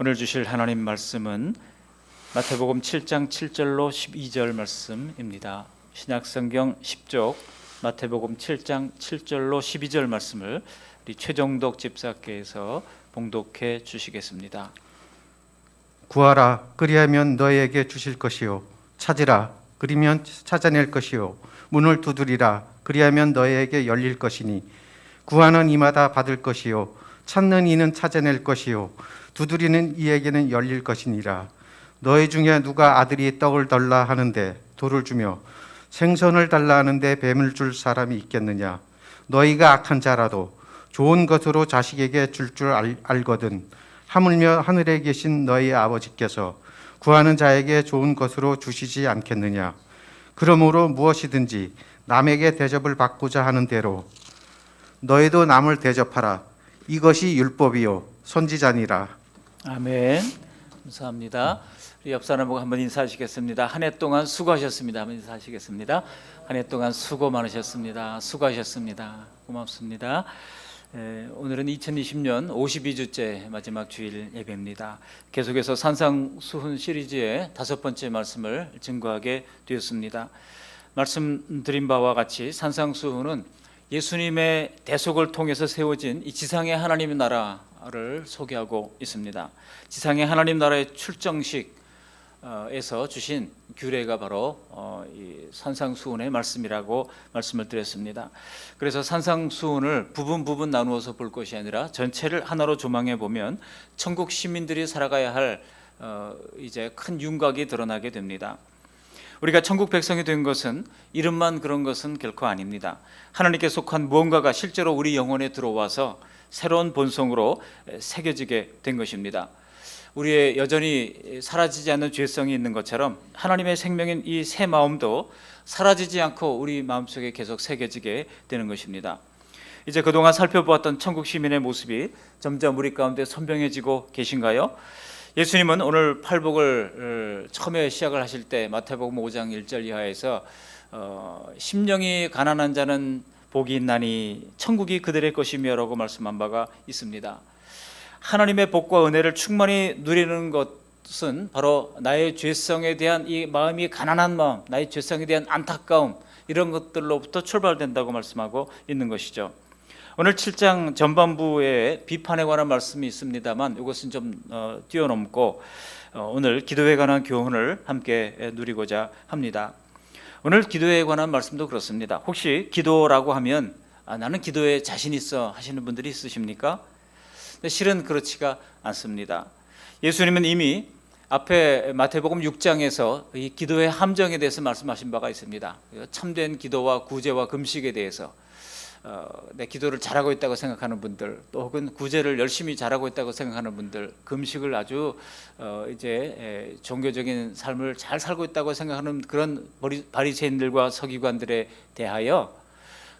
오늘 주실 하나님 말씀은 마태복음 7장 7절로 12절 말씀입니다. 신약성경 10쪽 마태복음 7장 7절로 12절 말씀을 우리 최정덕 집사께서 봉독해 주시겠습니다. 구하라 그리하면 너희에게 주실 것이요 찾으라 그리면 찾아낼 것이요 문을 두드리라 그리하면 너희에게 열릴 것이니 구하는 이마다 받을 것이요 찾는 이는 찾아낼 것이요 두드리는 이에게는 열릴 것이니라. 너희 중에 누가 아들이 떡을 달라 하는데 돌을 주며 생선을 달라 하는데 뱀을 줄 사람이 있겠느냐. 너희가 악한 자라도 좋은 것으로 자식에게 줄 줄 알거든 하물며 하늘에 계신 너희 아버지께서 구하는 자에게 좋은 것으로 주시지 않겠느냐. 그러므로 무엇이든지 남에게 대접을 받고자 하는 대로 너희도 남을 대접하라. 이것이 율법이요 선지자니라. 아멘. 감사합니다. 우리 옆 사람 보고 한번 인사하시겠습니다. 한 해 동안 수고하셨습니다. 한번 인사하시겠습니다. 한 해 동안 수고 많으셨습니다. 수고하셨습니다. 고맙습니다. 오늘은 2020년 52주째 마지막 주일 예배입니다. 계속해서 산상수훈 시리즈의 5번째 말씀을 증거하게 되었습니다. 말씀드린 바와 같이 산상수훈은 예수님의 대속을 통해서 세워진 이 지상의 하나님의 나라를 소개하고 있습니다. 지상의 하나님 나라의 출정식에서 주신 규례가 바로 이 산상수훈의 말씀이라고 말씀을 드렸습니다. 그래서 산상수훈을 부분 나누어서 볼 것이 아니라 전체를 하나로 조망해 보면 천국 시민들이 살아가야 할 이제 큰 윤곽이 드러나게 됩니다. 우리가 천국 백성이 된 것은 이름만 그런 것은 결코 아닙니다. 하나님께 속한 무언가가 실제로 우리 영혼에 들어와서 새로운 본성으로 새겨지게 된 것입니다. 우리의 여전히 사라지지 않는 죄성이 있는 것처럼 하나님의 생명인 이 새 마음도 사라지지 않고 우리 마음속에 계속 새겨지게 되는 것입니다. 이제 그동안 살펴보았던 천국 시민의 모습이 점점 우리 가운데 선명해지고 계신가요? 예수님은 오늘 팔복을 처음에 시작을 하실 때 마태복음 5장 1절 이하에서 심령이 가난한 자는 복이 있나니 천국이 그들의 것이며 라고 말씀한 바가 있습니다. 하나님의 복과 은혜를 충만히 누리는 것은 바로 나의 죄성에 대한 이 마음이 가난한 마음, 나의 죄성에 대한 안타까움, 이런 것들로부터 출발된다고 말씀하고 있는 것이죠. 오늘 7장 전반부에 비판에 관한 말씀이 있습니다만 이것은 좀 뛰어넘고 오늘 기도에 관한 교훈을 함께 누리고자 합니다. 오늘 기도에 관한 말씀도 그렇습니다. 혹시 기도라고 하면 나는 기도에 자신 있어 하시는 분들이 있으십니까? 근데 실은 그렇지가 않습니다. 예수님은 이미 앞에 마태복음 6장에서 이 기도의 함정에 대해서 말씀하신 바가 있습니다. 참된 기도와 구제와 금식에 대해서 내 기도를 잘하고 있다고 생각하는 분들, 또 혹은 구제를 열심히 잘하고 있다고 생각하는 분들, 금식을 아주 이제 종교적인 삶을 잘 살고 있다고 생각하는 그런 바리새인들과 서기관들에 대하여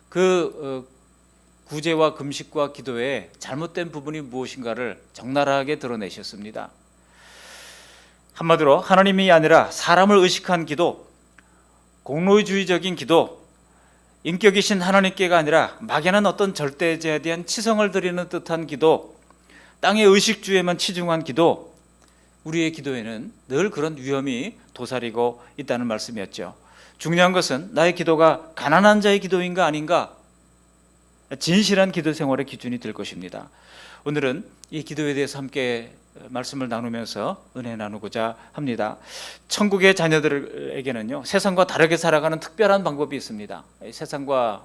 그 구제와 금식과 기도에 잘못된 부분이 무엇인가를 적나라하게 드러내셨습니다. 한마디로 하나님이 아니라 사람을 의식한 기도, 공로주의적인 기도, 인격이신 하나님께가 아니라 막연한 어떤 절대제에 대한 치성을 드리는 듯한 기도, 땅의 의식주에만 치중한 기도, 우리의 기도에는 늘 그런 위험이 도사리고 있다는 말씀이었죠. 중요한 것은 나의 기도가 가난한 자의 기도인가 아닌가, 진실한 기도 생활의 기준이 될 것입니다. 오늘은 이 기도에 대해서 함께 말씀을 나누면서 은혜 나누고자 합니다. 천국의 자녀들에게는요, 세상과 다르게 살아가는 특별한 방법이 있습니다. 세상과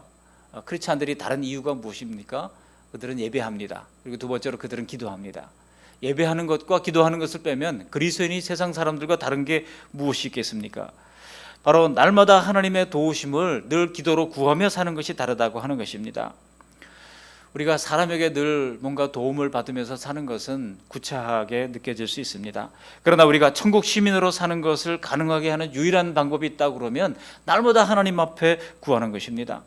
크리스찬들이 다른 이유가 무엇입니까? 그들은 예배합니다. 그리고 두 번째로 그들은 기도합니다. 예배하는 것과 기도하는 것을 빼면 그리스도인이 세상 사람들과 다른 게 무엇이 있겠습니까? 바로 날마다 하나님의 도우심을 늘 기도로 구하며 사는 것이 다르다고 하는 것입니다. 우리가 사람에게 늘 뭔가 도움을 받으면서 사는 것은 구차하게 느껴질 수 있습니다. 그러나 우리가 천국 시민으로 사는 것을 가능하게 하는 유일한 방법이 있다고 그러면 날마다 하나님 앞에 구하는 것입니다.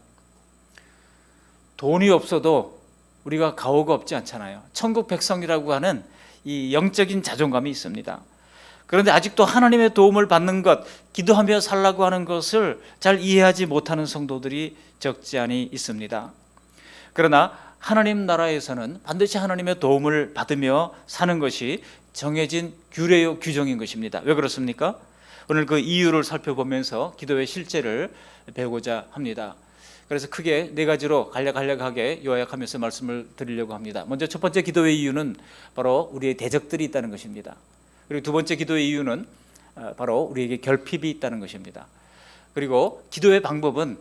돈이 없어도 우리가 가오가 없지 않잖아요. 천국 백성이라고 하는 이 영적인 자존감이 있습니다. 그런데 아직도 하나님의 도움을 받는 것, 기도하며 살라고 하는 것을 잘 이해하지 못하는 성도들이 적지 않이 있습니다. 그러나 하나님 나라에서는 반드시 하나님의 도움을 받으며 사는 것이 정해진 규례요 규정인 것입니다. 왜 그렇습니까? 오늘 그 이유를 살펴보면서 기도의 실제를 배우고자 합니다. 그래서 크게 네 가지로 간략하게 요약하면서 말씀을 드리려고 합니다. 먼저 첫 번째 기도의 이유는 바로 우리의 대적들이 있다는 것입니다. 그리고 두 번째 기도의 이유는 바로 우리에게 결핍이 있다는 것입니다. 그리고 기도의 방법은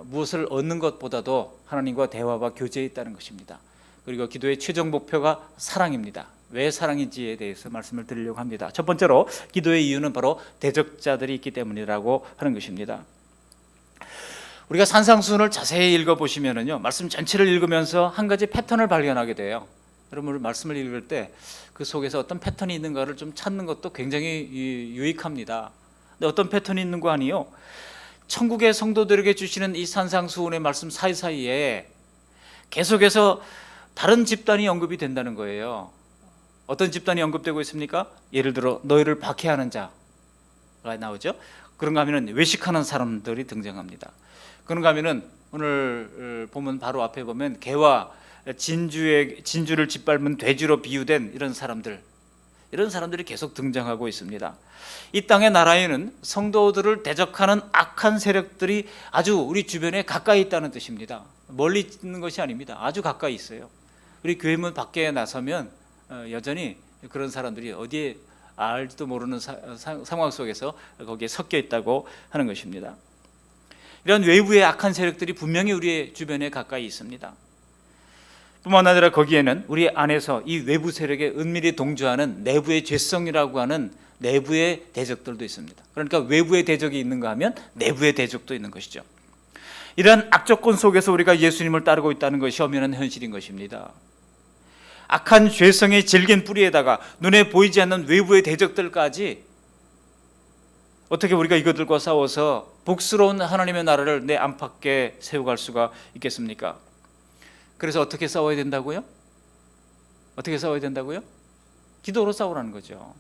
무엇을 얻는 것보다도 하나님과 대화와 교제에 있다는 것입니다. 그리고 기도의 최종 목표가 사랑입니다. 왜 사랑인지에 대해서 말씀을 드리려고 합니다. 첫 번째로 기도의 이유는 바로 대적자들이 있기 때문이라고 하는 것입니다. 우리가 산상수훈을 자세히 읽어보시면은요, 말씀 전체를 읽으면서 한 가지 패턴을 발견하게 돼요. 여러분 말씀을 읽을 때 그 속에서 어떤 패턴이 있는가를 좀 찾는 것도 굉장히 유익합니다. 근데 어떤 패턴이 있는 거 아니요? 천국의 성도들에게 주시는 이 산상수훈의 말씀 사이사이에 계속해서 다른 집단이 언급이 된다는 거예요. 어떤 집단이 언급되고 있습니까? 예를 들어 너희를 박해하는 자가 나오죠. 그런가 하면 외식하는 사람들이 등장합니다. 그런가 하면은 오늘 보면 바로 앞에 보면 개와 진주를 짓밟은 돼지로 비유된 이런 사람들이 계속 등장하고 있습니다. 이 땅의 나라에는 성도들을 대적하는 악한 세력들이 아주 우리 주변에 가까이 있다는 뜻입니다. 멀리 있는 것이 아닙니다. 아주 가까이 있어요. 우리 교회문 밖에 나서면 여전히 그런 사람들이 어디에 알지도 모르는 상황 속에서 거기에 섞여 있다고 하는 것입니다. 이런 외부의 악한 세력들이 분명히 우리의 주변에 가까이 있습니다. 뿐만 아니라 거기에는 우리 안에서 이 외부 세력에 은밀히 동조하는 내부의 죄성이라고 하는 내부의 대적들도 있습니다. 그러니까 외부의 대적이 있는가 하면 내부의 대적도 있는 것이죠. 이러한 악조건 속에서 우리가 예수님을 따르고 있다는 것이 엄연한 현실인 것입니다. 악한 죄성의 질긴 뿌리에다가 눈에 보이지 않는 외부의 대적들까지 어떻게 우리가 이것들과 싸워서 복스러운 하나님의 나라를 내 안팎에 세워갈 수가 있겠습니까? 그래서 어떻게 싸워야 된다고요? 어떻게 싸워야 된다고요? 기도로 싸우라는 거죠.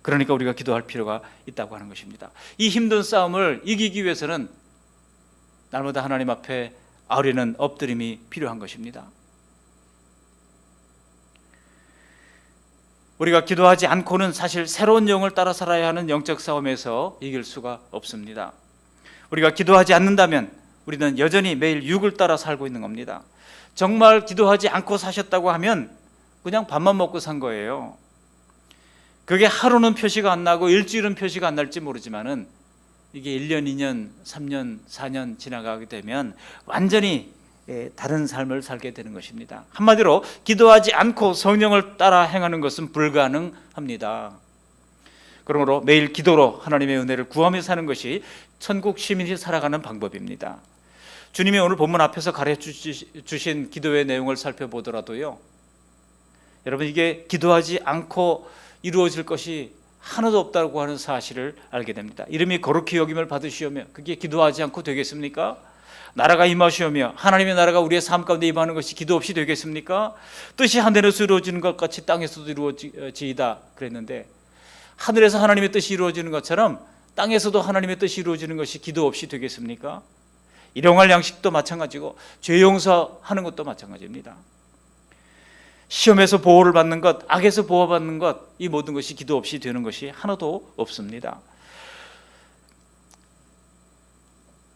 그러니까 우리가 기도할 필요가 있다고 하는 것입니다. 이 힘든 싸움을 이기기 위해서는 날마다 하나님 앞에 아우리는 엎드림이 필요한 것입니다. 우리가 기도하지 않고는 사실 새로운 영을 따라 살아야 하는 영적 싸움에서 이길 수가 없습니다. 우리가 기도하지 않는다면 우리는 여전히 매일 육을 따라 살고 있는 겁니다. 정말 기도하지 않고 사셨다고 하면 그냥 밥만 먹고 산 거예요. 그게 하루는 표시가 안 나고 일주일은 표시가 안 날지 모르지만은 이게 1년, 2년, 3년, 4년 지나가게 되면 완전히 다른 삶을 살게 되는 것입니다. 한마디로 기도하지 않고 성령을 따라 행하는 것은 불가능합니다. 그러므로 매일 기도로 하나님의 은혜를 구하며 사는 것이 천국 시민이 살아가는 방법입니다. 주님이 오늘 본문 앞에서 가르쳐주신 기도의 내용을 살펴보더라도요, 여러분 이게 기도하지 않고 이루어질 것이 하나도 없다고 하는 사실을 알게 됩니다. 이름이 거룩히 여김을 받으시오며 그게 기도하지 않고 되겠습니까? 나라가 임하시오며 하나님의 나라가 우리의 삶 가운데 임하는 것이 기도 없이 되겠습니까? 뜻이 하늘에서 이루어지는 것 같이 땅에서도 이루어지이다 그랬는데, 하늘에서 하나님의 뜻이 이루어지는 것처럼 땅에서도 하나님의 뜻이 이루어지는 것이 기도 없이 되겠습니까? 일용할 양식도 마찬가지고 죄 용서하는 것도 마찬가지입니다. 시험에서 보호를 받는 것, 악에서 보호받는 것, 이 모든 것이 기도 없이 되는 것이 하나도 없습니다.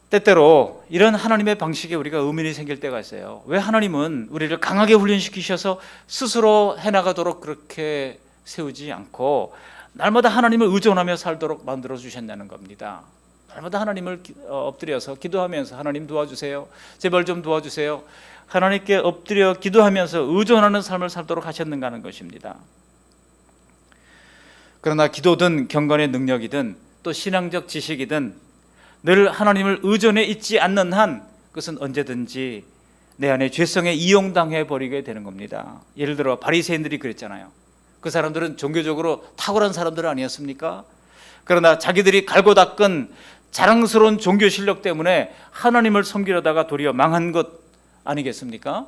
때때로 이런 하나님의 방식에 우리가 의문이 생길 때가 있어요. 왜 하나님은 우리를 강하게 훈련시키셔서 스스로 해나가도록 그렇게 세우지 않고 날마다 하나님을 의존하며 살도록 만들어 주셨냐는 겁니다. 날마다 하나님을 엎드려서 기도하면서 하나님 도와주세요, 제발 좀 도와주세요, 하나님께 엎드려 기도하면서 의존하는 삶을 살도록 하셨는가 하는 것입니다. 그러나 기도든 경건의 능력이든 또 신앙적 지식이든 늘 하나님을 의존해 있지 않는 한 그것은 언제든지 내 안에 죄성에 이용당해 버리게 되는 겁니다. 예를 들어 바리새인들이 그랬잖아요. 그 사람들은 종교적으로 탁월한 사람들 아니었습니까? 그러나 자기들이 갈고 닦은 자랑스러운 종교 실력 때문에 하나님을 섬기려다가 도리어 망한 것 아니겠습니까?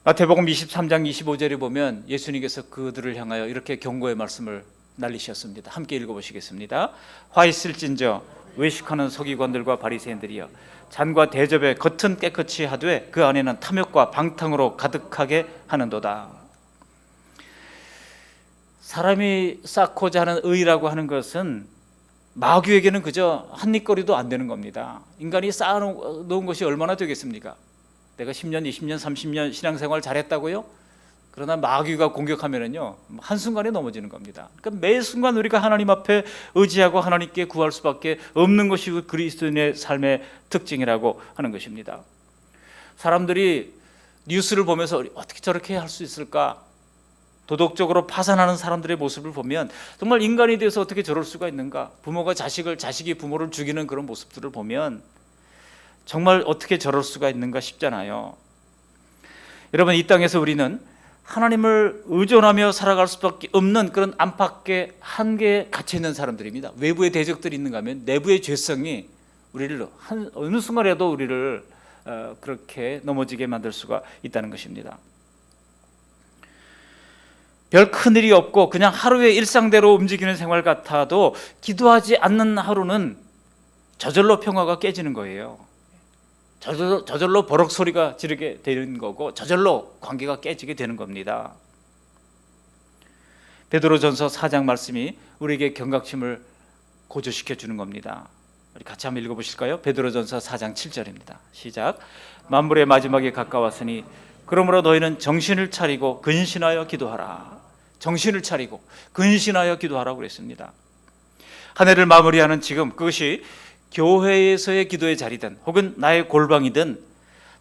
마태복음 23장 25절에 보면 예수님께서 그들을 향하여 이렇게 경고의 말씀을 날리셨습니다. 함께 읽어보시겠습니다. 화 있을진저 외식하는 서기관들과 바리새인들이여, 잔과 대접에 겉은 깨끗이 하되 그 안에는 탐욕과 방탕으로 가득하게 하는도다. 사람이 쌓고자 하는 의라고 하는 것은 마귀에게는 그저 한입거리도 안 되는 겁니다. 인간이 쌓아놓은 것이 얼마나 되겠습니까? 내가 10년, 20년, 30년 신앙생활 잘했다고요? 그러나 마귀가 공격하면은요, 한순간에 넘어지는 겁니다. 그러니까 매 순간 우리가 하나님 앞에 의지하고 하나님께 구할 수밖에 없는 것이 그리스도인의 삶의 특징이라고 하는 것입니다. 사람들이 뉴스를 보면서 어떻게 저렇게 할 수 있을까? 도덕적으로 파산하는 사람들의 모습을 보면 정말 인간이 돼서 어떻게 저럴 수가 있는가? 부모가 자식을, 자식이 부모를 죽이는 그런 모습들을 보면 정말 어떻게 저럴 수가 있는가 싶잖아요. 여러분, 이 땅에서 우리는 하나님을 의존하며 살아갈 수밖에 없는 그런 안팎의 한계에 갇혀 있는 사람들입니다. 외부의 대적들이 있는가 하면 내부의 죄성이 우리를 어느 순간에도 우리를 그렇게 넘어지게 만들 수가 있다는 것입니다. 별 큰일이 없고 그냥 하루의 일상대로 움직이는 생활 같아도 기도하지 않는 하루는 저절로 평화가 깨지는 거예요. 저절로 버럭 소리가 지르게 되는 거고 저절로 관계가 깨지게 되는 겁니다. 베드로전서 4장 말씀이 우리에게 경각심을 고조시켜 주는 겁니다. 우리 같이 한번 읽어보실까요? 베드로전서 4장 7절입니다. 시작. 만물의 마지막에 가까웠으니 그러므로 너희는 정신을 차리고 근신하여 기도하라. 정신을 차리고 근신하여 기도하라고 그랬습니다. 한 해를 마무리하는 지금 그것이 교회에서의 기도의 자리든 혹은 나의 골방이든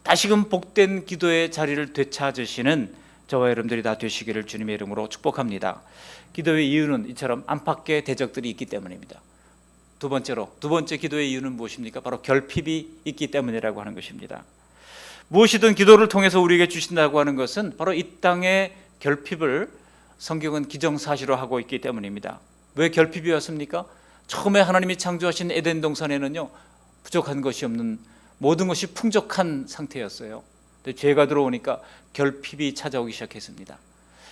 다시금 복된 기도의 자리를 되찾으시는 저와 여러분들이 다 되시기를 주님의 이름으로 축복합니다. 기도의 이유는 이처럼 안팎의 대적들이 있기 때문입니다. 두 번째 기도의 이유는 무엇입니까? 바로 결핍이 있기 때문이라고 하는 것입니다. 무엇이든 기도를 통해서 우리에게 주신다고 하는 것은 바로 이 땅의 결핍을 성경은 기정사실화하고 있기 때문입니다. 왜 결핍이 왔습니까? 처음에 하나님이 창조하신 에덴 동산에는요, 부족한 것이 없는 모든 것이 풍족한 상태였어요. 근데 죄가 들어오니까 결핍이 찾아오기 시작했습니다.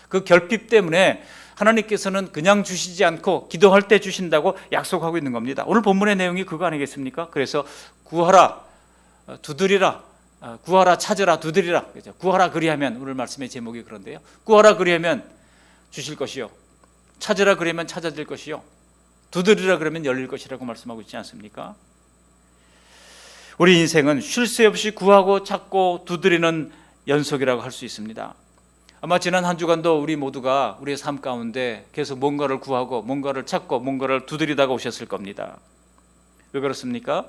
그 결핍 때문에 하나님께서는 그냥 주시지 않고 기도할 때 주신다고 약속하고 있는 겁니다. 오늘 본문의 내용이 그거 아니겠습니까? 그래서 구하라, 두드리라, 구하라, 찾으라, 두드리라. 그죠? 구하라 그리하면, 오늘 말씀의 제목이 그런데요. 구하라 그리하면 주실 것이요, 찾으라 그러면 찾아질 것이요, 두드리라 그러면 열릴 것이라고 말씀하고 있지 않습니까? 우리 인생은 쉴 새 없이 구하고 찾고 두드리는 연속이라고 할 수 있습니다. 아마 지난 한 주간도 우리 모두가 우리의 삶 가운데 계속 뭔가를 구하고 뭔가를 찾고 뭔가를 두드리다가 오셨을 겁니다. 왜 그렇습니까?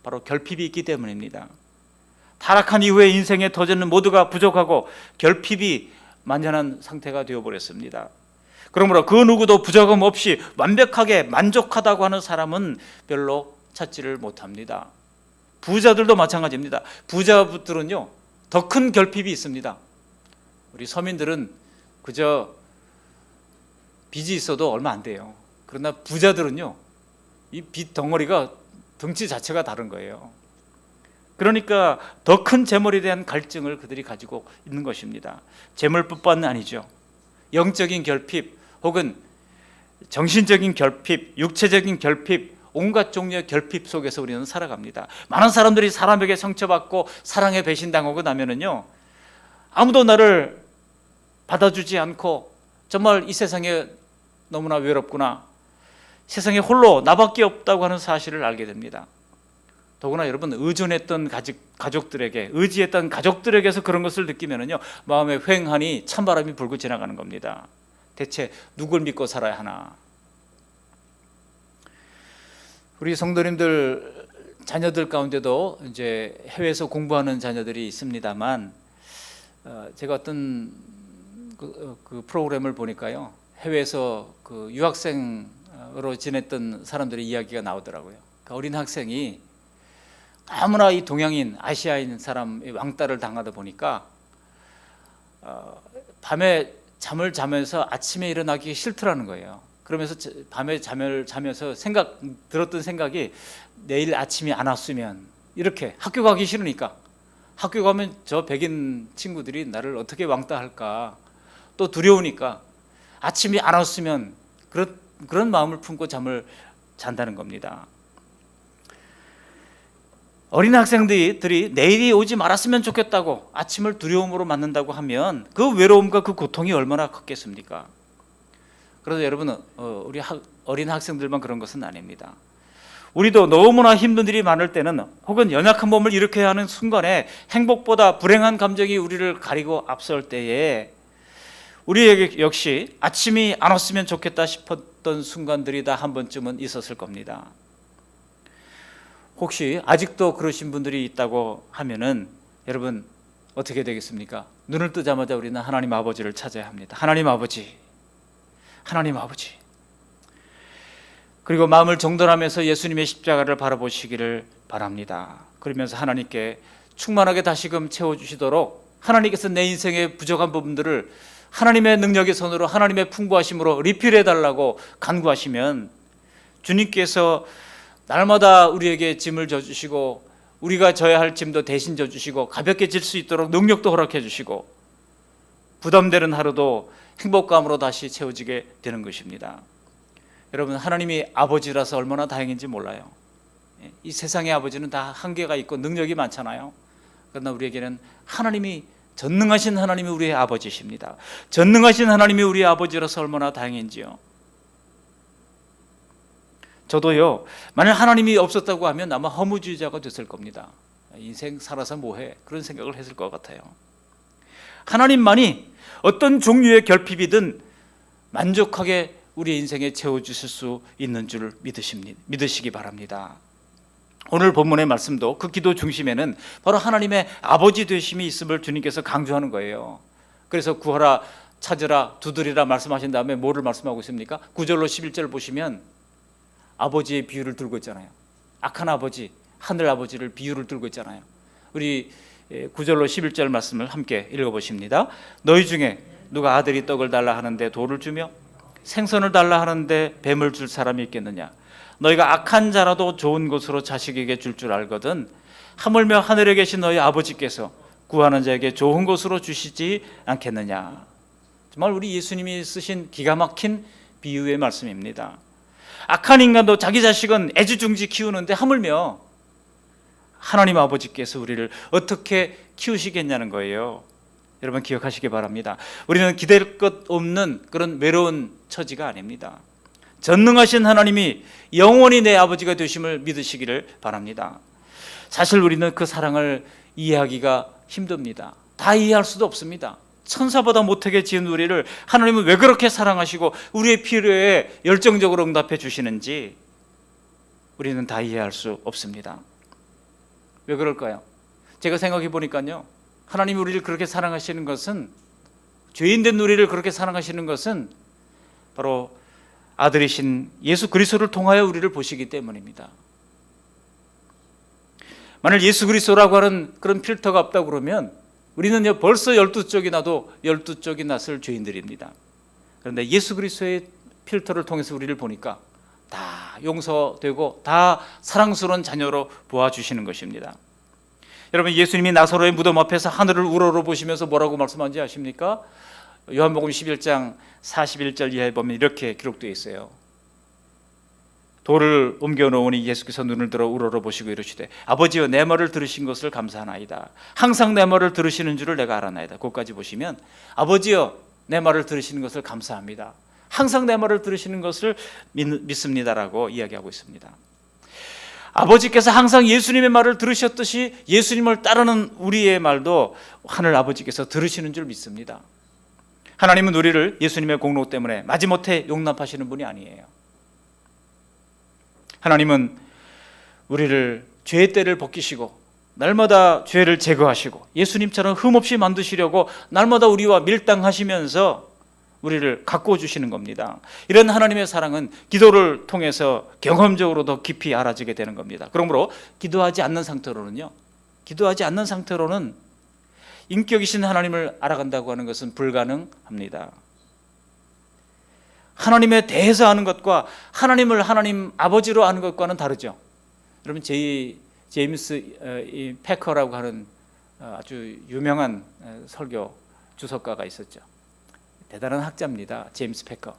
바로 결핍이 있기 때문입니다. 타락한 이후에 인생의 터전은 모두가 부족하고 결핍이 만연한 상태가 되어버렸습니다. 그러므로 그 누구도 부족함 없이 완벽하게 만족하다고 하는 사람은 별로 찾지를 못합니다. 부자들도 마찬가지입니다. 부자들은요, 더 큰 결핍이 있습니다. 우리 서민들은 그저 빚이 있어도 얼마 안 돼요. 그러나 부자들은요, 이 빚 덩어리가 덩치 자체가 다른 거예요. 그러니까 더 큰 재물에 대한 갈증을 그들이 가지고 있는 것입니다. 재물뿐만 아니죠. 영적인 결핍 혹은 정신적인 결핍, 육체적인 결핍, 온갖 종류의 결핍 속에서 우리는 살아갑니다. 많은 사람들이 사람에게 상처받고 사랑에 배신당하고 나면은요, 아무도 나를 받아주지 않고 정말 이 세상에 너무나 외롭구나, 세상에 홀로 나밖에 없다고 하는 사실을 알게 됩니다. 더구나 여러분, 의존했던 가족들에게, 의지했던 가족들에게서 그런 것을 느끼면은요, 마음에 휑하니 찬바람이 불고 지나가는 겁니다. 대체 누굴 믿고 살아야 하나? 우리 성도님들 자녀들 가운데도 이제 해외에서 공부하는 자녀들이 있습니다만, 제가 어떤 그 프로그램을 보니까요, 해외에서 그 유학생으로 지냈던 사람들의 이야기가 나오더라고요. 그 어린 학생이 너무나 이 동양인, 아시아인 사람의 왕따를 당하다 보니까 밤에 잠을 자면서 아침에 일어나기 싫더라는 거예요. 그러면서 밤에 잠을 자면서 들었던 생각이, 내일 아침이 안 왔으면, 이렇게 학교 가기 싫으니까, 학교 가면 저 백인 친구들이 나를 어떻게 왕따할까, 또 두려우니까 아침이 안 왔으면, 그런 마음을 품고 잠을 잔다는 겁니다. 어린 학생들이 내일이 오지 말았으면 좋겠다고 아침을 두려움으로 맞는다고 하면 그 외로움과 그 고통이 얼마나 컸겠습니까? 그래서 여러분 우리 어린 학생들만 그런 것은 아닙니다. 우리도 너무나 힘든 일이 많을 때는 혹은 연약한 몸을 일으켜야 하는 순간에 행복보다 불행한 감정이 우리를 가리고 앞설 때에 우리에게 역시 아침이 안 왔으면 좋겠다 싶었던 순간들이 다 한 번쯤은 있었을 겁니다. 혹시 아직도 그러신 분들이 있다고 하면은 여러분 어떻게 되겠습니까? 눈을 뜨자마자 우리는 하나님 아버지를 찾아야 합니다. 하나님 아버지, 하나님 아버지. 그리고 마음을 정돈하면서 예수님의 십자가를 바라보시기를 바랍니다. 그러면서 하나님께 충만하게 다시금 채워주시도록 하나님께서 내 인생의 부족한 부분들을 하나님의 능력의 손으로 하나님의 풍부하심으로 리필해달라고 간구하시면 주님께서 날마다 우리에게 짐을 져주시고 우리가 져야 할 짐도 대신 져주시고 가볍게 질 수 있도록 능력도 허락해 주시고 부담되는 하루도 행복감으로 다시 채워지게 되는 것입니다. 여러분 하나님이 아버지라서 얼마나 다행인지 몰라요. 이 세상의 아버지는 다 한계가 있고 능력이 많잖아요. 그러나 우리에게는 하나님이 전능하신 하나님이 우리의 아버지십니다. 전능하신 하나님이 우리의 아버지라서 얼마나 다행인지요. 저도요, 만약 하나님이 없었다고 하면 아마 허무주의자가 됐을 겁니다. 인생 살아서 뭐해? 그런 생각을 했을 것 같아요. 하나님만이 어떤 종류의 결핍이든 만족하게 우리 인생에 채워주실 수 있는 줄 믿으시기 바랍니다. 오늘 본문의 말씀도 그 기도 중심에는 바로 하나님의 아버지 되심이 있음을 주님께서 강조하는 거예요. 그래서 구하라, 찾으라, 두드리라 말씀하신 다음에 뭐를 말씀하고 있습니까? 9절로 11절 보시면 아버지의 비유를 들고 있잖아요. 악한 아버지, 하늘 아버지를 비유를 들고 있잖아요. 우리 9절로 11절 말씀을 함께 읽어보십니다. 너희 중에 누가 아들이 떡을 달라 하는데 돌을 주며 생선을 달라 하는데 뱀을 줄 사람이 있겠느냐? 너희가 악한 자라도 좋은 것으로 자식에게 줄 줄 알거든 하물며 하늘에 계신 너희 아버지께서 구하는 자에게 좋은 것으로 주시지 않겠느냐? 정말 우리 예수님이 쓰신 기가 막힌 비유의 말씀입니다. 악한 인간도 자기 자식은 애지중지 키우는데 하물며 하나님 아버지께서 우리를 어떻게 키우시겠냐는 거예요. 여러분 기억하시기 바랍니다. 우리는 기댈 것 없는 그런 외로운 처지가 아닙니다. 전능하신 하나님이 영원히 내 아버지가 되심을 믿으시기를 바랍니다. 사실 우리는 그 사랑을 이해하기가 힘듭니다. 다 이해할 수도 없습니다. 천사보다 못하게 지은 우리를 하나님은 왜 그렇게 사랑하시고 우리의 필요에 열정적으로 응답해 주시는지 우리는 다 이해할 수 없습니다. 왜 그럴까요? 제가 생각해 보니까요, 하나님이 우리를 그렇게 사랑하시는 것은, 죄인된 우리를 그렇게 사랑하시는 것은 바로 아들이신 예수 그리스도를 통하여 우리를 보시기 때문입니다. 만약 예수 그리스도라고 하는 그런 필터가 없다고 그러면 우리는 벌써 12쪽이 나도 12쪽이 났을 죄인들입니다. 그런데 예수 그리스도의 필터를 통해서 우리를 보니까 다 용서되고 다 사랑스러운 자녀로 보아주시는 것입니다. 여러분 예수님이 나사로의 무덤 앞에서 하늘을 우러러 보시면서 뭐라고 말씀하는지 아십니까? 요한복음 11장 41절 이하에 보면 이렇게 기록되어 있어요. 돌을 옮겨 놓으니 예수께서 눈을 들어 우러러 보시고 이르시되 아버지여 내 말을 들으신 것을 감사하나이다. 항상 내 말을 들으시는 줄을 내가 알았나이다. 거기까지 보시면 아버지여 내 말을 들으시는 것을 감사합니다. 항상 내 말을 들으시는 것을 믿습니다라고 이야기하고 있습니다. 아버지께서 항상 예수님의 말을 들으셨듯이 예수님을 따르는 우리의 말도 하늘 아버지께서 들으시는 줄 믿습니다. 하나님은 우리를 예수님의 공로 때문에 마지못해 용납하시는 분이 아니에요. 하나님은 우리를 죄의 때를 벗기시고 날마다 죄를 제거하시고 예수님처럼 흠없이 만드시려고 날마다 우리와 밀당하시면서 우리를 가꾸어 주시는 겁니다. 이런 하나님의 사랑은 기도를 통해서 경험적으로 더 깊이 알아지게 되는 겁니다. 그러므로 기도하지 않는 상태로는 인격이신 하나님을 알아간다고 하는 것은 불가능합니다. 하나님에 대해서 아는 것과 하나님을 하나님 아버지로 아는 것과는 다르죠. 여러분 제임스 패커라고 하는 아주 유명한 설교 주석가가 있었죠. 대단한 학자입니다. 제임스 패커.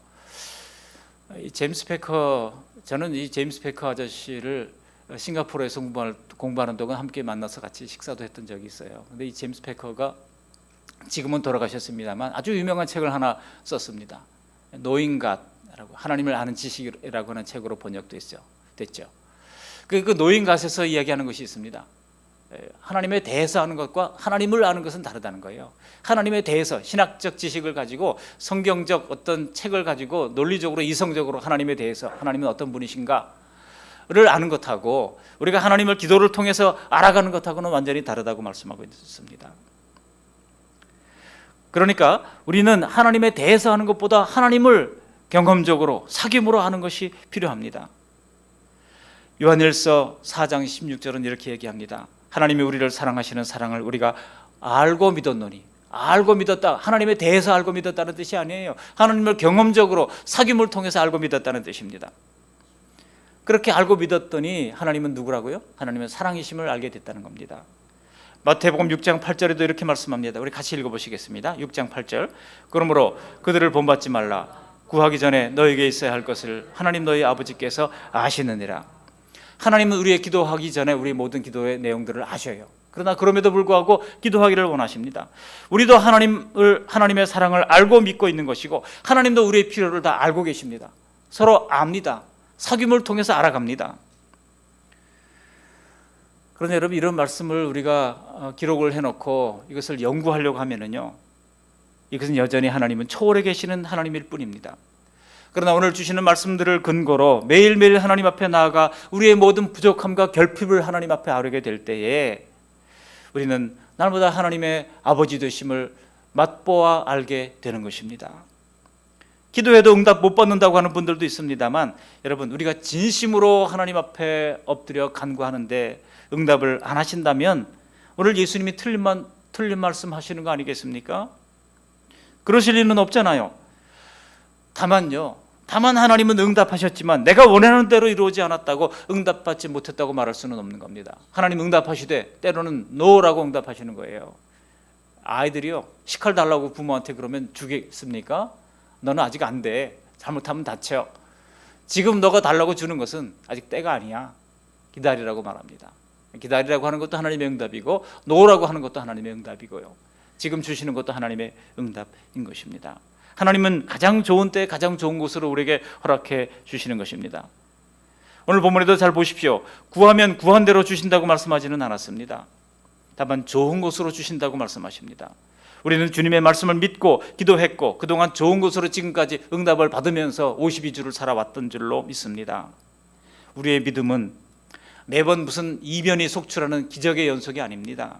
저는 이 제임스 패커 아저씨를 싱가포르에서 공부하는 동안 함께 만나서 같이 식사도 했던 적이 있어요. 근데 이 제임스 패커가 지금은 돌아가셨습니다만 아주 유명한 책을 하나 썼습니다. Knowing God, 하나님을 아는 지식이라고 하는 책으로 번역됐죠. 그 노인갓에서 이야기하는 것이 있습니다. 하나님에 대해서 아는 것과 하나님을 아는 것은 다르다는 거예요. 하나님에 대해서 신학적 지식을 가지고 성경적 어떤 책을 가지고 논리적으로 이성적으로 하나님에 대해서 하나님은 어떤 분이신가를 아는 것하고 우리가 하나님을 기도를 통해서 알아가는 것하고는 완전히 다르다고 말씀하고 있습니다. 그러니까 우리는 하나님에 대해서 하는 것보다 하나님을 경험적으로 사귐으로 아는 것이 필요합니다. 요한일서 4장 16절은 이렇게 얘기합니다. 하나님이 우리를 사랑하시는 사랑을 우리가 알고 믿었노니, 알고 믿었다, 하나님에 대해서 알고 믿었다는 뜻이 아니에요. 하나님을 경험적으로 사귐을 통해서 알고 믿었다는 뜻입니다. 그렇게 알고 믿었더니 하나님은 누구라고요? 하나님은 사랑이심을 알게 됐다는 겁니다. 마태복음 6장 8절에도 이렇게 말씀합니다. 우리 같이 읽어보시겠습니다. 6장 8절. 그러므로 그들을 본받지 말라. 구하기 전에 너에게 있어야 할 것을 하나님 너희 아버지께서 아시느니라. 하나님은 우리의 기도하기 전에 우리 모든 기도의 내용들을 아셔요. 그러나 그럼에도 불구하고 기도하기를 원하십니다. 우리도 하나님의 사랑을 알고 믿고 있는 것이고 하나님도 우리의 필요를 다 알고 계십니다. 서로 압니다. 사귐을 통해서 알아갑니다. 그런데 여러분, 이런 말씀을 우리가 기록을 해놓고 이것을 연구하려고 하면은요, 이것은 여전히 하나님은 초월해 계시는 하나님일 뿐입니다. 그러나 오늘 주시는 말씀들을 근거로 매일매일 하나님 앞에 나아가 우리의 모든 부족함과 결핍을 하나님 앞에 아뢰게 될 때에 우리는 날마다 하나님의 아버지 되심을 맛보아 알게 되는 것입니다. 기도해도 응답 못 받는다고 하는 분들도 있습니다만, 여러분, 우리가 진심으로 하나님 앞에 엎드려 간구하는데 응답을 안 하신다면 오늘 예수님이 틀린 말씀 하시는 거 아니겠습니까? 그러실 리는 없잖아요. 다만 하나님은 응답하셨지만 내가 원하는 대로 이루어지지 않았다고, 응답받지 못했다고 말할 수는 없는 겁니다. 하나님 응답하시되 때로는 노라고 응답하시는 거예요. 아이들이요, 식칼 달라고 부모한테 그러면 주겠습니까? 너는 아직 안 돼. 잘못하면 다쳐. 지금 너가 달라고 주는 것은 아직 때가 아니야. 기다리라고 말합니다. 기다리라고 하는 것도 하나님의 응답이고 노라고 하는 것도 하나님의 응답이고요. 지금 주시는 것도 하나님의 응답인 것입니다. 하나님은 가장 좋은 때 가장 좋은 곳으로 우리에게 허락해 주시는 것입니다. 오늘 본문에도 잘 보십시오. 구하면 구한 대로 주신다고 말씀하지는 않았습니다. 다만 좋은 곳으로 주신다고 말씀하십니다. 우리는 주님의 말씀을 믿고 기도했고 그동안 좋은 곳으로 지금까지 응답을 받으면서 52주를 살아왔던 줄로 믿습니다. 우리의 믿음은 매번 무슨 이변이 속출하는 기적의 연속이 아닙니다.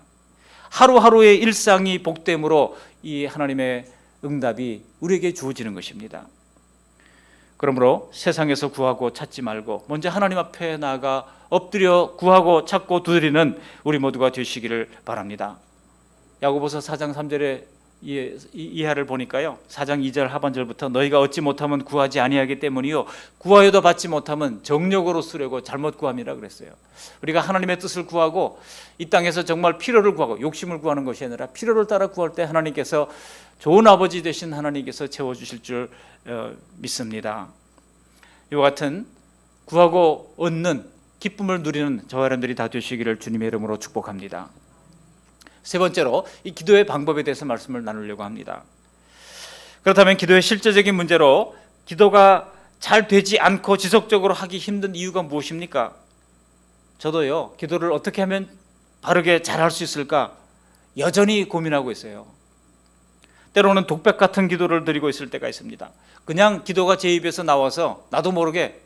하루하루의 일상이 복됨으로 이 하나님의 응답이 우리에게 주어지는 것입니다. 그러므로 세상에서 구하고 찾지 말고 먼저 하나님 앞에 나아가 엎드려 구하고 찾고 두드리는 우리 모두가 되시기를 바랍니다. 야고보서 4장 3절의 이하를 보니까요, 4장 2절 하반절부터 너희가 얻지 못하면 구하지 아니하기 때문이요 구하여도 받지 못하면 정욕으로 쓰려고 잘못 구함이라 그랬어요. 우리가 하나님의 뜻을 구하고 이 땅에서 정말 필요를 구하고 욕심을 구하는 것이 아니라 필요를 따라 구할 때 하나님께서, 좋은 아버지 되신 하나님께서 채워주실 줄 믿습니다. 이와 같은 구하고 얻는 기쁨을 누리는 저와 여러분들이 다 되시기를 주님의 이름으로 축복합니다. 세 번째로 이 기도의 방법에 대해서 말씀을 나누려고 합니다. 그렇다면 기도의 실제적인 문제로 기도가 잘 되지 않고 지속적으로 하기 힘든 이유가 무엇입니까? 저도요, 기도를 어떻게 하면 바르게 잘할 수 있을까 여전히 고민하고 있어요. 때로는 독백 같은 기도를 드리고 있을 때가 있습니다. 그냥 기도가 제 입에서 나와서 나도 모르게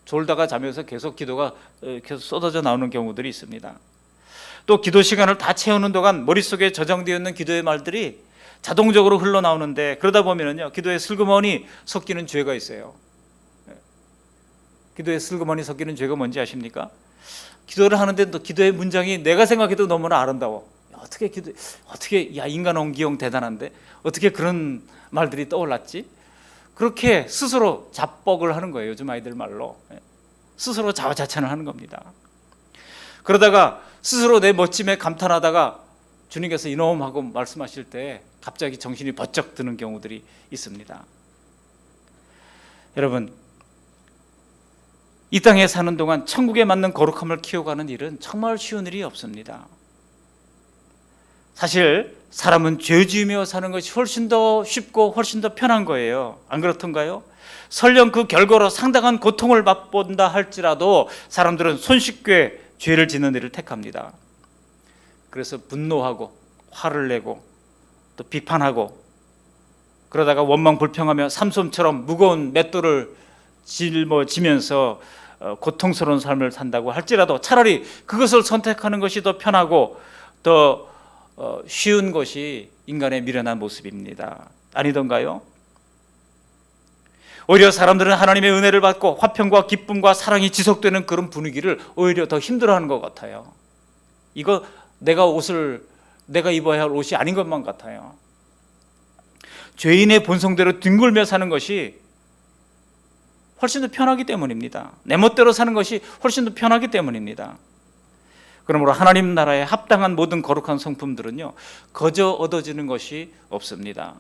졸다가 자면서 계속 기도가 계속 쏟아져 나오는 경우들이 있습니다. 또 기도 시간을 다 채우는 동안 머릿속에 저장되어 있는 기도의 말들이 자동적으로 흘러나오는데, 그러다 보면은요, 기도에 슬그머니 섞이는 죄가 있어요. 기도에 슬그머니 섞이는 죄가 뭔지 아십니까? 기도를 하는데 또 기도의 문장이 내가 생각해도 너무나 아름다워. 어떻게 야, 인간 온기용 대단한데 어떻게 그런 말들이 떠올랐지? 그렇게 스스로 자뻑을 하는 거예요. 요즘 아이들 말로 스스로 자화자찬을 하는 겁니다. 그러다가 스스로 내 멋짐에 감탄하다가 주님께서 이놈 하고 말씀하실 때 갑자기 정신이 번쩍 드는 경우들이 있습니다. 여러분, 이 땅에 사는 동안 천국에 맞는 거룩함을 키워가는 일은 정말 쉬운 일이 없습니다. 사실 사람은 죄 지으며 사는 것이 훨씬 더 쉽고 훨씬 더 편한 거예요. 안 그렇던가요? 설령 그 결과로 상당한 고통을 맛본다 할지라도 사람들은 손쉽게 죄를 짓는 일을 택합니다. 그래서 분노하고 화를 내고 또 비판하고 그러다가 원망불평하며 삼손처럼 무거운 맷돌을 짊어지면서 고통스러운 삶을 산다고 할지라도 차라리 그것을 선택하는 것이 더 편하고 더 쉬운 것이 인간의 미련한 모습입니다. 아니던가요? 오히려 사람들은 하나님의 은혜를 받고 화평과 기쁨과 사랑이 지속되는 그런 분위기를 오히려 더 힘들어하는 것 같아요. 이거 내가 입어야 할 옷이 아닌 것만 같아요. 죄인의 본성대로 뒹굴며 사는 것이 훨씬 더 편하기 때문입니다. 내 멋대로 사는 것이 훨씬 더 편하기 때문입니다. 그러므로 하나님 나라에 합당한 모든 거룩한 성품들은요, 거저 얻어지는 것이 없습니다.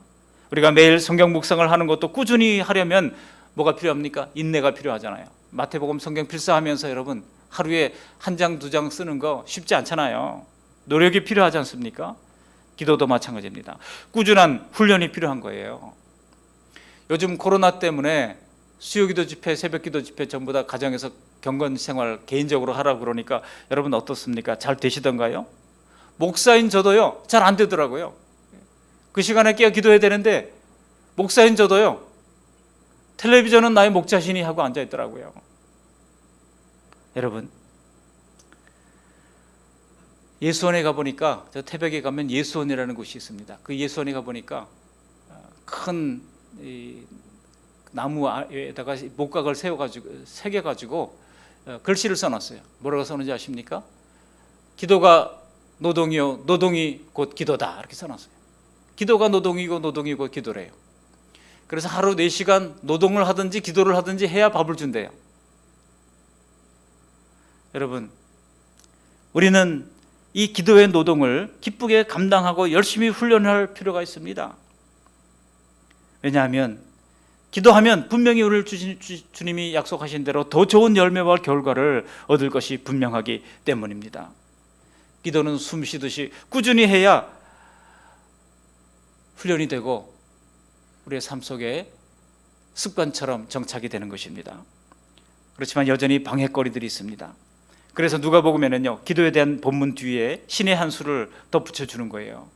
우리가 매일 성경 묵상을 하는 것도 꾸준히 하려면 뭐가 필요합니까? 인내가 필요하잖아요. 마태복음 성경 필사하면서 여러분 하루에 한 장, 두 장 쓰는 거 쉽지 않잖아요. 노력이 필요하지 않습니까? 기도도 마찬가지입니다. 꾸준한 훈련이 필요한 거예요. 요즘 코로나 때문에 수요기도 집회, 새벽기도 집회 전부 다 가정에서 경건 생활 개인적으로 하라고 그러니까 여러분 어떻습니까? 잘 되시던가요? 목사인 저도요, 잘 안 되더라고요. 그 시간에 깨어 기도해야 되는데 목사인 저도요, 텔레비전은 나의 목자시니 하고 앉아 있더라고요. 여러분, 예수원에 가보니까, 저 태백에 가면 예수원이라는 곳이 있습니다. 그 예수원에 가보니까 큰 나무에다가 목각을 새겨가지고 글씨를 써놨어요. 뭐라고 써놓은지 아십니까? 기도가 노동이요, 노동이 곧 기도다, 이렇게 써놨어요. 기도가 노동이고 노동이 곧 기도래요. 그래서 하루 4시간 노동을 하든지 기도를 하든지 해야 밥을 준대요. 여러분, 우리는 이 기도의 노동을 기쁘게 감당하고 열심히 훈련할 필요가 있습니다. 왜냐하면 기도하면 분명히 우리를 주님이 약속하신 대로 더 좋은 열매와 결과를 얻을 것이 분명하기 때문입니다. 기도는 숨 쉬듯이 꾸준히 해야 훈련이 되고 우리의 삶 속에 습관처럼 정착이 되는 것입니다. 그렇지만 여전히 방해거리들이 있습니다. 그래서 누가복음에는요, 기도에 대한 본문 뒤에 신의 한 수를 더 붙여주는 거예요.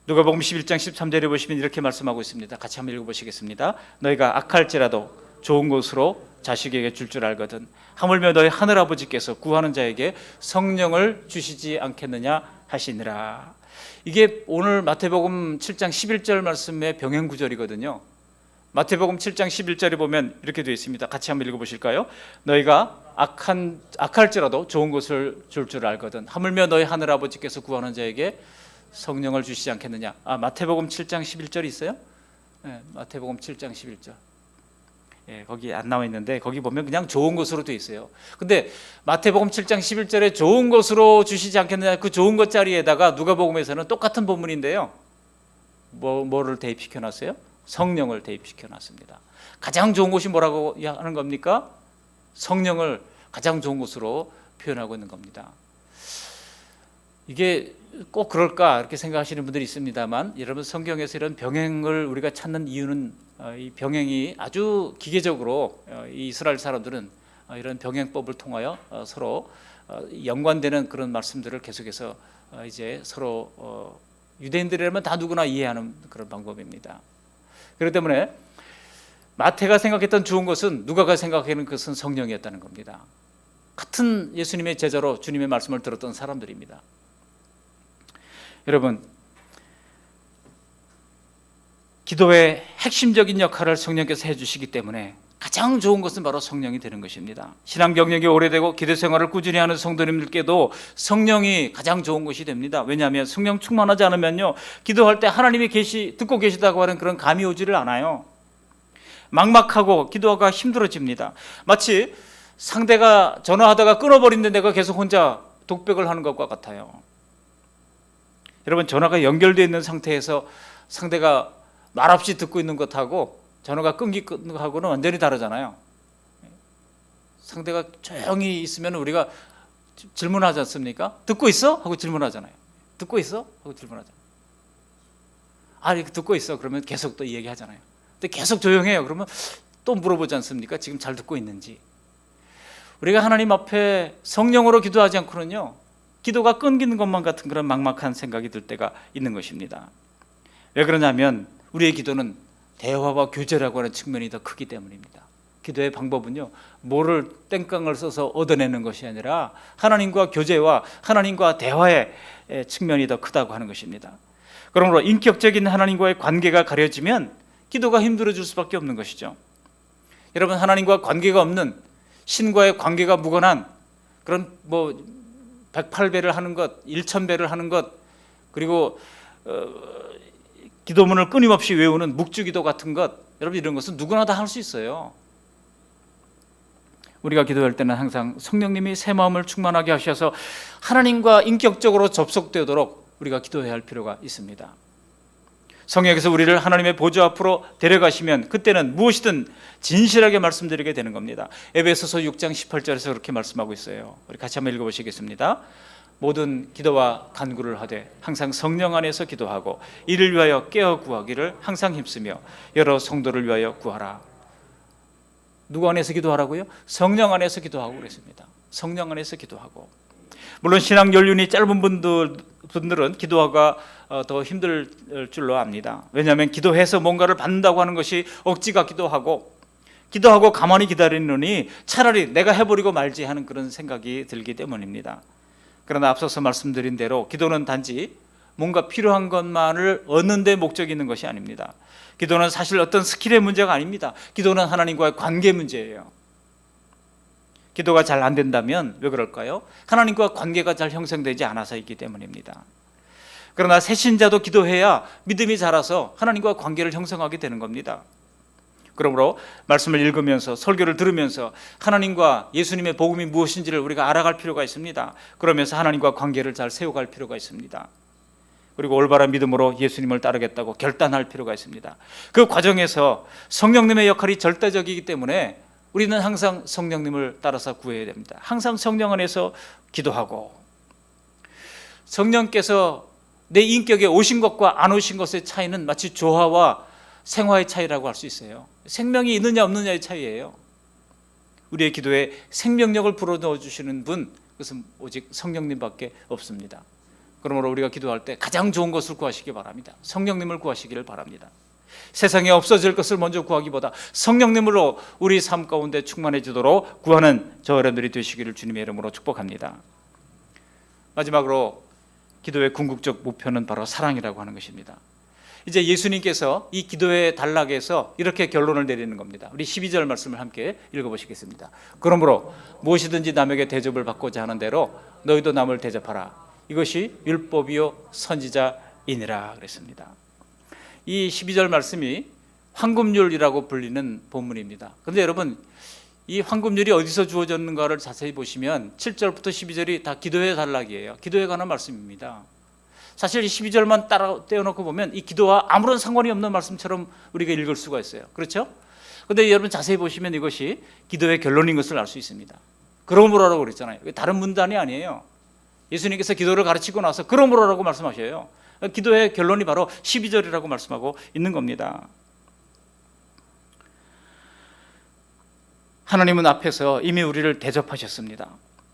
누가복음 11장 13절에 보시면 이렇게 말씀하고 있습니다. 같이 한번 읽어보시겠습니다. 너희가 악할지라도 좋은 것으로 자식에게 줄 알거든 하물며 너희 하늘아버지께서 구하는 자에게 성령을 주시지 않겠느냐 하시니라. 이게 오늘 마태복음 7장 11절 말씀의 병행구절이거든요. 마태복음 7장 11절에 보면 이렇게 되어 있습니다. 같이 한번 읽어보실까요? 너희가 악할지라도 좋은 것을 줄 알거든 하물며 너희 하늘아버지께서 구하는 자에게 성령을 주시지 않겠느냐. 마태복음 7장 11절이 있어요? 네, 마태복음 7장 11절. 예, 거기 안 나와 있는데 거기 보면 그냥 좋은 것으로 되어 있어요. 근데 마태복음 7장 11절에 좋은 것으로 주시지 않겠느냐, 그 좋은 것 자리에다가 누가복음에서는 똑같은 본문인데요, 뭐를 대입시켜 놨어요? 성령을 대입시켜 놨습니다. 가장 좋은 것이 뭐라고 하는 겁니까? 성령을 가장 좋은 것으로 표현하고 있는 겁니다. 이게 꼭 그럴까 이렇게 생각하시는 분들이 있습니다만, 여러분 성경에서 이런 병행을 우리가 찾는 이유는 이 병행이 아주 기계적으로 이 이스라엘 사람들은 이런 병행법을 통하여 서로 연관되는 그런 말씀들을 계속해서 이제 서로 유대인들이라면 다 누구나 이해하는 그런 방법입니다. 그렇기 때문에 마태가 생각했던 좋은 것은 누가가 생각하는 것은 성령이었다는 겁니다. 같은 예수님의 제자로 주님의 말씀을 들었던 사람들입니다. 여러분, 기도의 핵심적인 역할을 성령께서 해주시기 때문에 가장 좋은 것은 바로 성령이 되는 것입니다. 신앙 경력이 오래되고 기도 생활을 꾸준히 하는 성도님들께도 성령이 가장 좋은 것이 됩니다. 왜냐하면 성령 충만하지 않으면요, 기도할 때 하나님이 듣고 계시다고 하는 그런 감이 오지를 않아요. 막막하고 기도가 힘들어집니다. 마치 상대가 전화하다가 끊어버린데 내가 계속 혼자 독백을 하는 것과 같아요. 여러분, 전화가 연결되어 있는 상태에서 상대가 말없이 듣고 있는 것하고 전화가 끊긴 것하고는 완전히 다르잖아요. 상대가 조용히 있으면 우리가 질문하지 않습니까? 듣고 있어? 하고 질문하잖아요. 듣고 있어? 하고 질문하잖아요. 아니 듣고 있어. 그러면 계속 또 이야기하잖아요. 근데 계속 조용해요. 그러면 또 물어보지 않습니까? 지금 잘 듣고 있는지. 우리가 하나님 앞에 성령으로 기도하지 않고는요, 기도가 끊기는 것만 같은 그런 막막한 생각이 들 때가 있는 것입니다. 왜 그러냐면 우리의 기도는 대화와 교제라고 하는 측면이 더 크기 때문입니다. 기도의 방법은요, 뭐를 땡깡을 써서 얻어내는 것이 아니라 하나님과 교제와 하나님과 대화의 측면이 더 크다고 하는 것입니다. 그러므로 인격적인 하나님과의 관계가 가려지면 기도가 힘들어질 수밖에 없는 것이죠. 여러분, 하나님과 관계가 없는, 신과의 관계가 무관한 그런 108배를 하는 것, 1000배를 하는 것, 그리고 기도문을 끊임없이 외우는 묵주기도 같은 것, 여러분 이런 것은 누구나 다 할 수 있어요. 우리가 기도할 때는 항상 성령님이 새 마음을 충만하게 하셔서 하나님과 인격적으로 접속되도록 우리가 기도해야 할 필요가 있습니다. 성령께서 우리를 하나님의 보좌 앞으로 데려가시면 그때는 무엇이든 진실하게 말씀드리게 되는 겁니다. 에베소서 6장 18절에서 그렇게 말씀하고 있어요. 우리 같이 한번 읽어보시겠습니다. 모든 기도와 간구를 하되 항상 성령 안에서 기도하고 이를 위하여 깨어 구하기를 항상 힘쓰며 여러 성도를 위하여 구하라. 누구 안에서 기도하라고요? 성령 안에서 기도하고 그랬습니다. 성령 안에서 기도하고. 물론 신앙 연륜이 짧은 분들은 기도가 더 힘들 줄로 압니다. 왜냐하면 기도해서 뭔가를 받는다고 하는 것이 억지 같기도 하고, 기도하고 가만히 기다리느니 차라리 내가 해버리고 말지 하는 그런 생각이 들기 때문입니다. 그러나 앞서서 말씀드린 대로 기도는 단지 뭔가 필요한 것만을 얻는 데 목적이 있는 것이 아닙니다. 기도는 사실 어떤 스킬의 문제가 아닙니다. 기도는 하나님과의 관계 문제예요. 기도가 잘 안 된다면 왜 그럴까요? 하나님과 관계가 잘 형성되지 않아서이기 때문입니다. 그러나 새신자도 기도해야 믿음이 자라서 하나님과 관계를 형성하게 되는 겁니다. 그러므로 말씀을 읽으면서 설교를 들으면서 하나님과 예수님의 복음이 무엇인지를 우리가 알아갈 필요가 있습니다. 그러면서 하나님과 관계를 잘 세워갈 필요가 있습니다. 그리고 올바른 믿음으로 예수님을 따르겠다고 결단할 필요가 있습니다. 그 과정에서 성령님의 역할이 절대적이기 때문에 우리는 항상 성령님을 따라서 구해야 됩니다. 항상 성령 안에서 기도하고, 성령께서 내 인격에 오신 것과 안 오신 것의 차이는 마치 조화와 생화의 차이라고 할 수 있어요. 생명이 있느냐 없느냐의 차이예요. 우리의 기도에 생명력을 불어넣어 주시는 분, 그것은 오직 성령님밖에 없습니다. 그러므로 우리가 기도할 때 가장 좋은 것을 구하시기 바랍니다. 성령님을 구하시기를 바랍니다. 세상에 없어질 것을 먼저 구하기보다 성령님으로 우리 삶 가운데 충만해지도록 구하는 저 여러분들이 되시기를 주님의 이름으로 축복합니다. 마지막으로 기도의 궁극적 목표는 바로 사랑이라고 하는 것입니다. 이제 예수님께서 이 기도의 단락에서 이렇게 결론을 내리는 겁니다. 우리 12절 말씀을 함께 읽어보시겠습니다. 그러므로 무엇이든지 남에게 대접을 받고자 하는 대로 너희도 남을 대접하라. 이것이 율법이요 선지자이니라 그랬습니다. 이 12절 말씀이 황금률이라고 불리는 본문입니다. 그런데 여러분, 이 황금률이 어디서 주어졌는가를 자세히 보시면 7절부터 12절이 다 기도의 단락이에요. 기도에 관한 말씀입니다. 사실 이 12절만 따라 떼어놓고 보면 이 기도와 아무런 상관이 없는 말씀처럼 우리가 읽을 수가 있어요. 그렇죠? 그런데 여러분 자세히 보시면 이것이 기도의 결론인 것을 알 수 있습니다. 그러므로라고 그랬잖아요. 다른 문단이 아니에요. 예수님께서 기도를 가르치고 나서 그러므로라고 말씀하셔요. 기도의 결론이 바로 12절이라고 말씀하고 있는 겁니다. 하나님은 앞에서 이미 우리를 대접하셨습니다.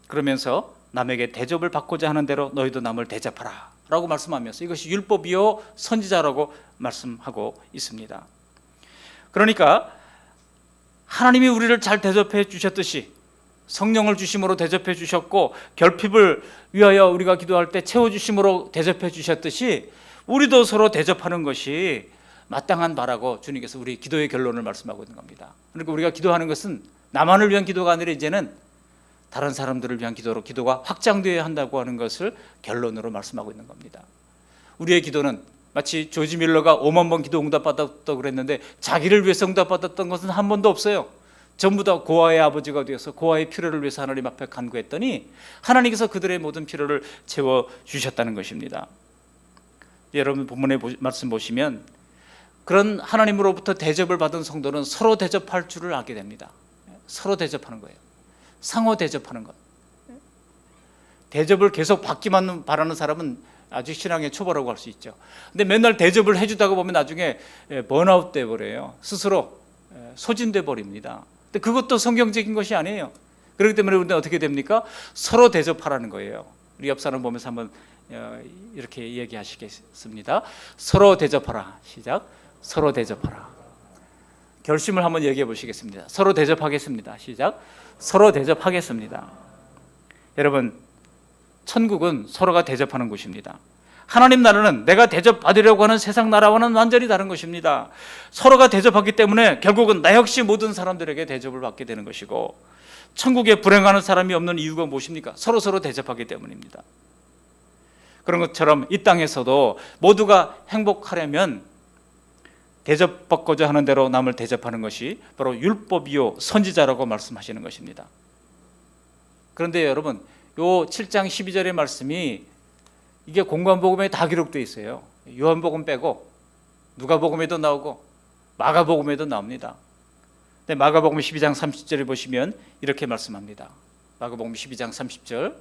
그러면서 남에게 대접을 받고자 하는 대로 너희도 남을 대접하라 라고 말씀하면서 이것이 율법이요 선지자라고 말씀하고 있습니다. 그러니까 하나님이 우리를 잘 대접해 주셨듯이 성령을 주심으로 대접해 주셨고, 결핍을 위하여 우리가 기도할 때 채워주심으로 대접해 주셨듯이 우리도 서로 대접하는 것이 마땅한 바라고 주님께서 우리 기도의 결론을 말씀하고 있는 겁니다. 그러니까 우리가 기도하는 것은 나만을 위한 기도가 아니라 이제는 다른 사람들을 위한 기도로 기도가 확장되어야 한다고 하는 것을 결론으로 말씀하고 있는 겁니다. 우리의 기도는 마치 조지 밀러가 5만 번 기도 응답받았다고 그랬는데 자기를 위해서 응답받았던 것은 한 번도 없어요. 전부 다 고아의 아버지가 되어서 고아의 필요를 위해서 하나님 앞에 간구했더니 하나님께서 그들의 모든 필요를 채워주셨다는 것입니다. 여러분 본문의 말씀 보시면 그런 하나님으로부터 대접을 받은 성도는 서로 대접할 줄을 알게 됩니다. 서로 대접하는 거예요. 상호 대접하는 것. 대접을 계속 받기만 바라는 사람은 아주 신앙의 초보라고 할 수 있죠. 근데 맨날 대접을 해주다가 보면 나중에 번아웃 돼 버려요. 스스로 소진돼 버립니다. 근데 그것도 성경적인 것이 아니에요. 그렇기 때문에 우리는 어떻게 됩니까? 서로 대접하라는 거예요. 우리 옆 사람 보면서 한번 이렇게 얘기하시겠습니다. 서로 대접하라. 시작. 서로 대접하라. 결심을 한번 얘기해 보시겠습니다. 서로 대접하겠습니다. 시작. 서로 대접하겠습니다. 여러분, 천국은 서로가 대접하는 곳입니다. 하나님 나라는 내가 대접받으려고 하는 세상 나라와는 완전히 다른 것입니다. 서로가 대접하기 때문에 결국은 나 역시 모든 사람들에게 대접을 받게 되는 것이고, 천국에 불행하는 사람이 없는 이유가 무엇입니까? 서로 대접하기 때문입니다. 그런 것처럼 이 땅에서도 모두가 행복하려면 대접받고자 하는 대로 남을 대접하는 것이 바로 율법이요 선지자라고 말씀하시는 것입니다. 그런데 여러분, 요 7장 12절의 말씀이 이게 공관복음에 다 기록되어 있어요. 요한복음 빼고 누가복음에도 나오고 마가복음에도 나옵니다. 근데 마가복음 12장 30절에 보시면 이렇게 말씀합니다. 마가복음 12장 30절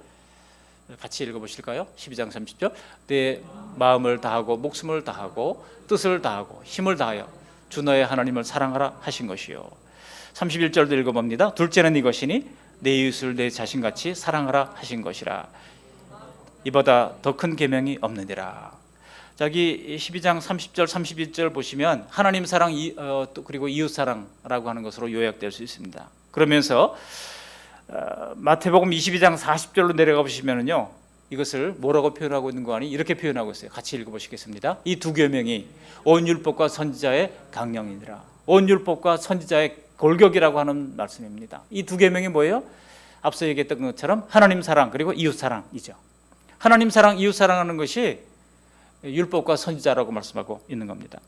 같이 읽어보실까요? 12장 30절. 내 마음을 다하고 목숨을 다하고 뜻을 다하고 힘을 다하여 주 너의 하나님을 사랑하라 하신 것이요. 31절도 읽어봅니다. 둘째는 이것이니 내 이웃을 내 자신같이 사랑하라 하신 것이라. 이보다 더 큰 계명이 없느니라. 저기 12장 30절 31절 보시면 하나님 사랑 그리고 이웃 사랑라고 하는 것으로 요약될 수 있습니다. 그러면서 마태복음 22장 40절로 내려가 보시면은요, 이것을 뭐라고 표현하고 있는 거 아니? 이렇게 표현하고 있어요. 같이 읽어보시겠습니다. 이 두 계명이 온 율법과 선지자의 강령이니라. 온 율법과 선지자의 골격이라고 하는 말씀입니다. 이 두 계명이 뭐예요? 앞서 얘기했던 것처럼 하나님 사랑 그리고 이웃 사랑이죠. 하나님 사랑, 이웃 사랑하는 것이 율법과 선지자라고 말씀하고 있는 겁니다.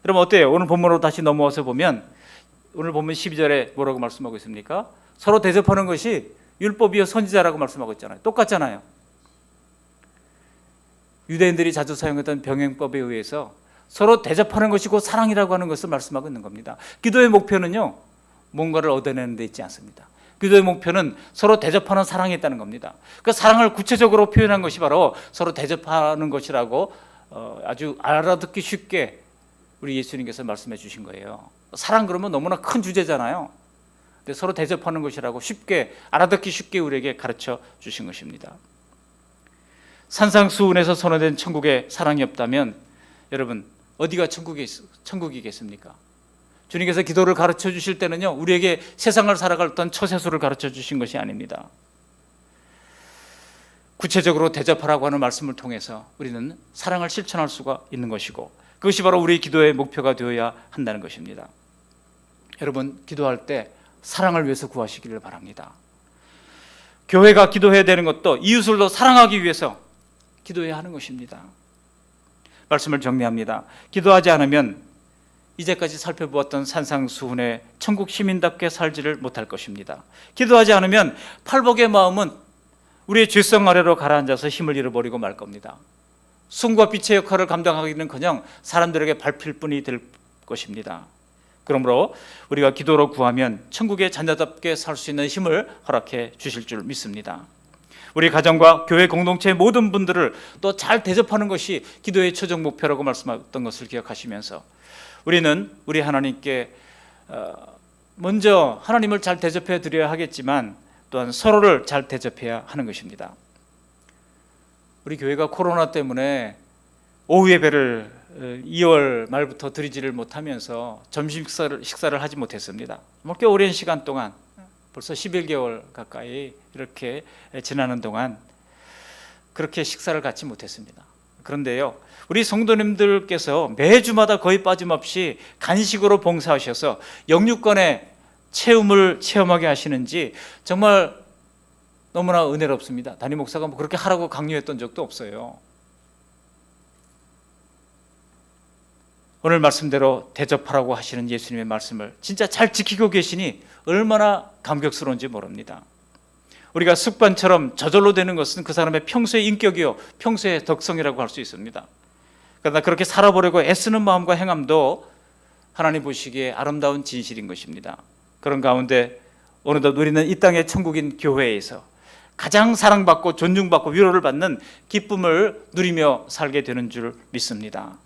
여러분 어때요? 오늘 본문으로 다시 넘어와서 보면 오늘 본문 12절에 뭐라고 말씀하고 있습니까? 서로 대접하는 것이 율법이요 선지자라고 말씀하고 있잖아요. 똑같잖아요. 유대인들이 자주 사용했던 병행법에 의해서 서로 대접하는 것이 곧 사랑이라고 하는 것을 말씀하고 있는 겁니다. 기도의 목표는요, 뭔가를 얻어내는 데 있지 않습니다. 기도의 목표는 서로 대접하는 사랑이 있다는 겁니다. 그 사랑을 구체적으로 표현한 것이 바로 서로 대접하는 것이라고 아주 알아듣기 쉽게 우리 예수님께서 말씀해 주신 거예요. 사랑 그러면 너무나 큰 주제잖아요. 근데 서로 대접하는 것이라고 쉽게 알아듣기 쉽게 우리에게 가르쳐 주신 것입니다. 산상수훈에서 선언된 천국에 사랑이 없다면 여러분 어디가 천국이겠습니까? 주님께서 기도를 가르쳐 주실 때는요, 우리에게 세상을 살아갈 어떤 처세술을 가르쳐 주신 것이 아닙니다. 구체적으로 대접하라고 하는 말씀을 통해서 우리는 사랑을 실천할 수가 있는 것이고, 그것이 바로 우리 기도의 목표가 되어야 한다는 것입니다. 여러분 기도할 때 사랑을 위해서 구하시기를 바랍니다. 교회가 기도해야 되는 것도 이웃을 더 사랑하기 위해서 기도해야 하는 것입니다. 말씀을 정리합니다. 기도하지 않으면 이제까지 살펴보았던 산상수훈의 천국 시민답게 살지를 못할 것입니다. 기도하지 않으면 팔복의 마음은 우리의 죄성 아래로 가라앉아서 힘을 잃어버리고 말 겁니다. 숨과 빛의 역할을 감당하기는커녕 사람들에게 밟힐 뿐이 될 것입니다. 그러므로 우리가 기도로 구하면 천국의 자녀답게 살 수 있는 힘을 허락해 주실 줄 믿습니다. 우리 가정과 교회 공동체의 모든 분들을 또 잘 대접하는 것이 기도의 최종 목표라고 말씀했던 것을 기억하시면서 우리는 우리 하나님께 먼저 하나님을 잘 대접해 드려야 하겠지만 또한 서로를 잘 대접해야 하는 것입니다. 우리 교회가 코로나 때문에 오후 예배를 2월 말부터 드리지를 못하면서 점심 식사를 하지 못했습니다. 꽤 오랜 시간 동안 벌써 11개월 가까이 이렇게 지나는 동안 그렇게 식사를 갖지 못했습니다. 그런데요, 우리 성도님들께서 매주마다 거의 빠짐없이 간식으로 봉사하셔서 영육간의 체험을 체험하게 하시는지 정말 너무나 은혜롭습니다. 담임 목사가 뭐 그렇게 하라고 강요했던 적도 없어요. 오늘 말씀대로 대접하라고 하시는 예수님의 말씀을 진짜 잘 지키고 계시니 얼마나 감격스러운지 모릅니다. 우리가 습관처럼 저절로 되는 것은 그 사람의 평소의 인격이요 평소의 덕성이라고 할 수 있습니다. 그러나 그렇게 살아보려고 애쓰는 마음과 행함도 하나님 보시기에 아름다운 진실인 것입니다. 그런 가운데 어느덧 우리는 이 땅의 천국인 교회에서 가장 사랑받고 존중받고 위로를 받는 기쁨을 누리며 살게 되는 줄 믿습니다.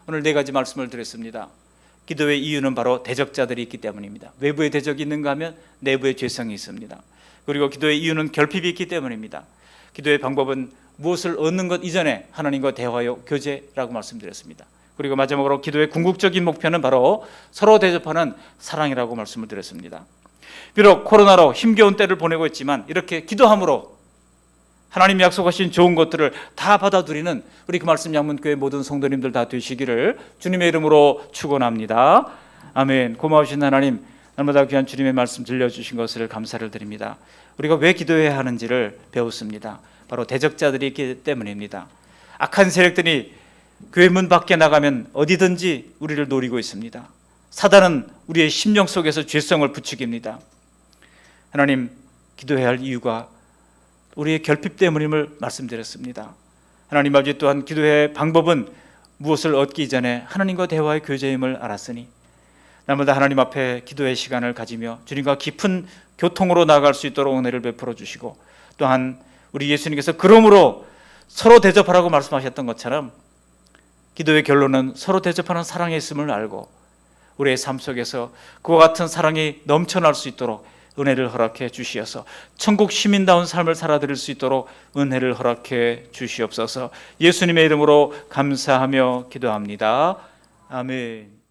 오늘 네 가지 말씀을 드렸습니다. 기도의 이유는 바로 대적자들이 있기 때문입니다. 외부에 대적이 있는가 하면 내부에 죄성이 있습니다. 그리고 기도의 이유는 결핍이 있기 때문입니다. 기도의 방법은 무엇을 얻는 것 이전에 하나님과 대화요 교제라고 말씀드렸습니다. 그리고 마지막으로 기도의 궁극적인 목표는 바로 서로 대접하는 사랑이라고 말씀을 드렸습니다. 비록 코로나로 힘겨운 때를 보내고 있지만 이렇게 기도함으로 하나님이 약속하신 좋은 것들을 다 받아들이는 우리 그 말씀 양문교회 모든 성도님들 다 되시기를 주님의 이름으로 축원합니다. 아멘. 고마우신 하나님, 날마다 귀한 주님의 말씀 들려주신 것을 감사를 드립니다. 우리가 왜 기도해야 하는지를 배웠습니다. 바로 대적자들이 있기 때문입니다. 악한 세력들이 교회 문 밖에 나가면 어디든지 우리를 노리고 있습니다. 사단은 우리의 심령 속에서 죄성을 부추깁니다. 하나님, 기도해야 할 이유가 우리의 결핍 때문임을 말씀드렸습니다. 하나님 아버지, 또한 기도의 방법은 무엇을 얻기 전에 하나님과 대화의 교제임을 알았으니 날마다 하나님 앞에 기도의 시간을 가지며 주님과 깊은 교통으로 나아갈 수 있도록 은혜를 베풀어 주시고, 또한 우리 예수님께서 그러므로 서로 대접하라고 말씀하셨던 것처럼 기도의 결론은 서로 대접하는 사랑에 있음을 알고 우리의 삶 속에서 그와 같은 사랑이 넘쳐날 수 있도록 은혜를 허락해 주시어서 천국 시민다운 삶을 살아드릴 수 있도록 은혜를 허락해 주시옵소서. 예수님의 이름으로 감사하며 기도합니다. 아멘.